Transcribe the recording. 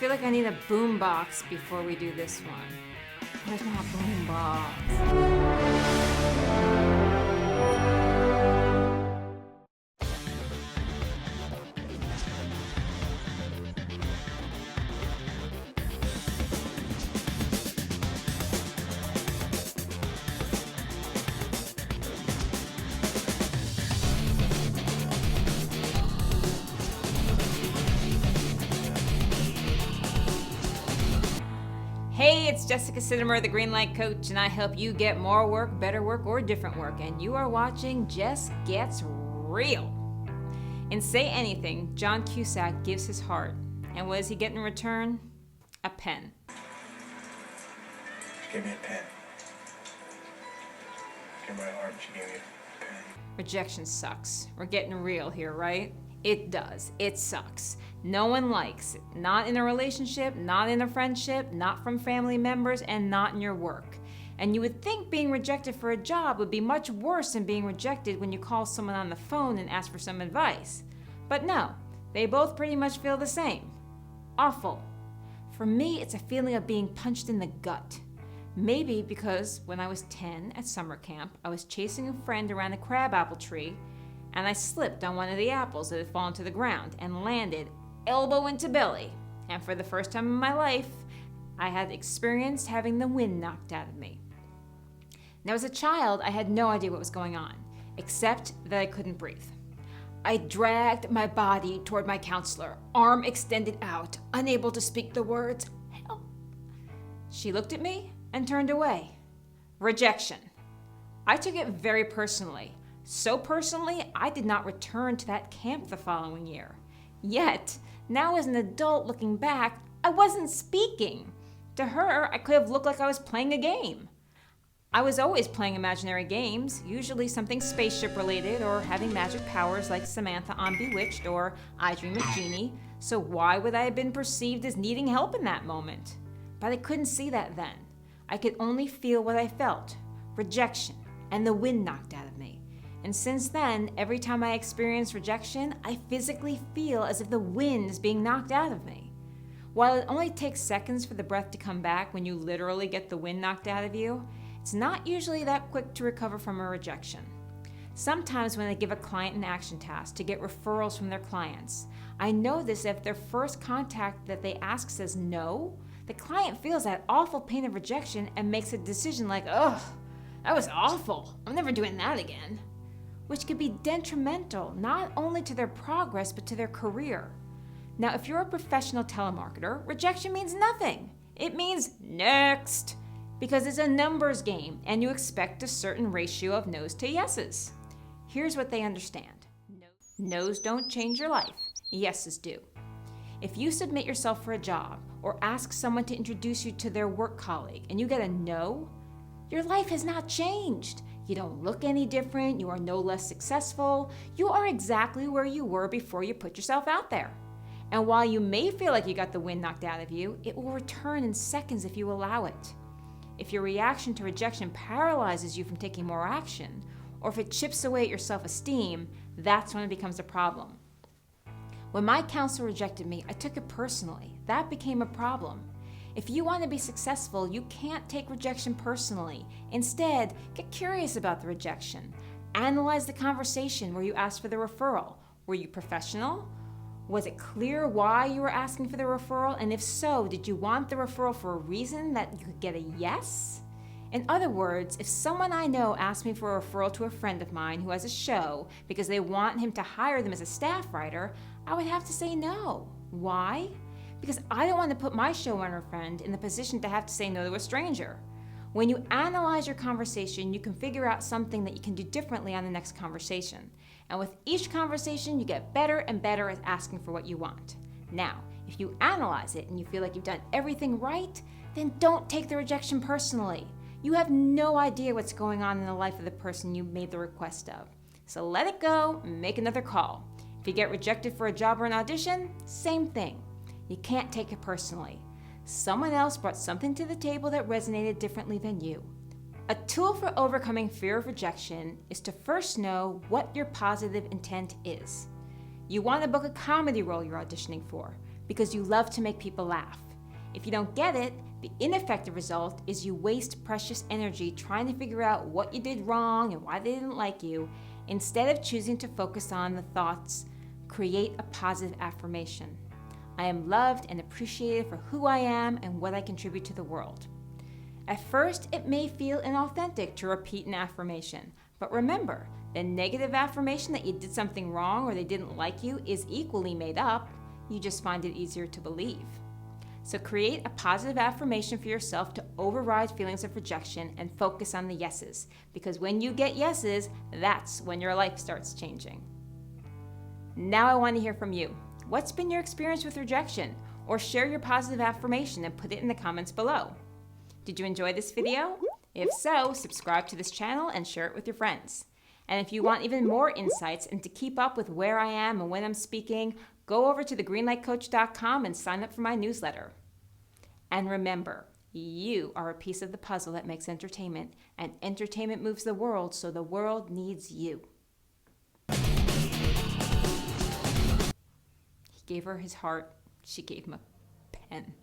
feel like I need a boom box before we do this one. Where's my boom box? Hey, it's Jessica Sitomer, the Green Light Coach, and I help you get more work, better work, or different work. And you are watching Just Gets Real. In Say Anything, John Cusack gives his heart. And what does he get in return? A pen. She gave me a pen. She gave me my heart, she gave me a pen. Rejection sucks. We're getting real here, right? It does. It sucks. No one likes it. Not in a relationship, not in a friendship, not from family members, and not in your work. And you would think being rejected for a job would be much worse than being rejected when you call someone on the phone and ask for some advice. But no, they both pretty much feel the same. Awful. For me, it's a feeling of being punched in the gut. Maybe because when I was 10 at summer camp, I was chasing a friend around a crabapple tree, and I slipped on one of the apples that had fallen to the ground and landed elbow into belly. And for the first time in my life, I had experienced having the wind knocked out of me. Now, as a child, I had no idea what was going on, except that I couldn't breathe. I dragged my body toward my counselor, arm extended out, unable to speak the words, "Help." She looked at me and turned away. Rejection. I took it very personally. So personally, I did not return to that camp the following year. Yet, now as an adult looking back, I wasn't speaking. To her, I could have looked like I was playing a game. I was always playing imaginary games, usually something spaceship related or having magic powers like Samantha on Bewitched or I Dream of Jeannie, so why would I have been perceived as needing help in that moment? But I couldn't see that then. I could only feel what I felt, rejection, and the wind knocked out of me. And since then, every time I experience rejection, I physically feel as if the wind is being knocked out of me. While it only takes seconds for the breath to come back when you literally get the wind knocked out of you, it's not usually that quick to recover from a rejection. Sometimes when I give a client an action task to get referrals from their clients, I know this if their first contact that they ask says no, the client feels that awful pain of rejection and makes a decision like, "Ugh, that was awful. I'm never doing that again." Which could be detrimental not only to their progress but to their career. Now, if you're a professional telemarketer, rejection means nothing. It means next, because it's a numbers game and you expect a certain ratio of no's to yeses. Here's what they understand. No's don't change your life, yeses do. If you submit yourself for a job or ask someone to introduce you to their work colleague and you get a no, your life has not changed. You don't look any different, you are no less successful, you are exactly where you were before you put yourself out there. And while you may feel like you got the wind knocked out of you, it will return in seconds if you allow it. If your reaction to rejection paralyzes you from taking more action, or if it chips away at your self-esteem, that's when it becomes a problem. When my counselor rejected me, I took it personally. That became a problem. If you want to be successful, you can't take rejection personally. Instead, get curious about the rejection. Analyze the conversation where you asked for the referral. Were you professional? Was it clear why you were asking for the referral? And if so, did you want the referral for a reason that you could get a yes? In other words, if someone I know asked me for a referral to a friend of mine who has a show because they want him to hire them as a staff writer, I would have to say no. Why? Because I don't want to put my showrunner friend in the position to have to say no to a stranger. When you analyze your conversation, you can figure out something that you can do differently on the next conversation. And with each conversation, you get better and better at asking for what you want. Now, if you analyze it and you feel like you've done everything right, then don't take the rejection personally. You have no idea what's going on in the life of the person you made the request of. So let it go, make another call. If you get rejected for a job or an audition, same thing. You can't take it personally. Someone else brought something to the table that resonated differently than you. A tool for overcoming fear of rejection is to first know what your positive intent is. You want to book a comedy role you're auditioning for. because you love to make people laugh. If you don't get it, the ineffective result is you waste precious energy trying to figure out what you did wrong and why they didn't like you, instead of choosing to focus on the thoughts, create a positive affirmation. I am loved and appreciated for who I am and what I contribute to the world. At first, it may feel inauthentic to repeat an affirmation, but remember, the negative affirmation that you did something wrong or they didn't like you is equally made up. You just find it easier to believe. So create a positive affirmation for yourself to override feelings of rejection and focus on the yeses, because when you get yeses, that's when your life starts changing. Now I want to hear from you. What's been your experience with rejection? Or share your positive affirmation and put it in the comments below. Did you enjoy this video? If so, subscribe to this channel and share it with your friends. And if you want even more insights and to keep up with where I am and when I'm speaking, go over to thegreenlightcoach.com and sign up for my newsletter. And remember, you are a piece of the puzzle that makes entertainment, and entertainment moves the world, so the world needs you. He gave her his heart, she gave him a pen.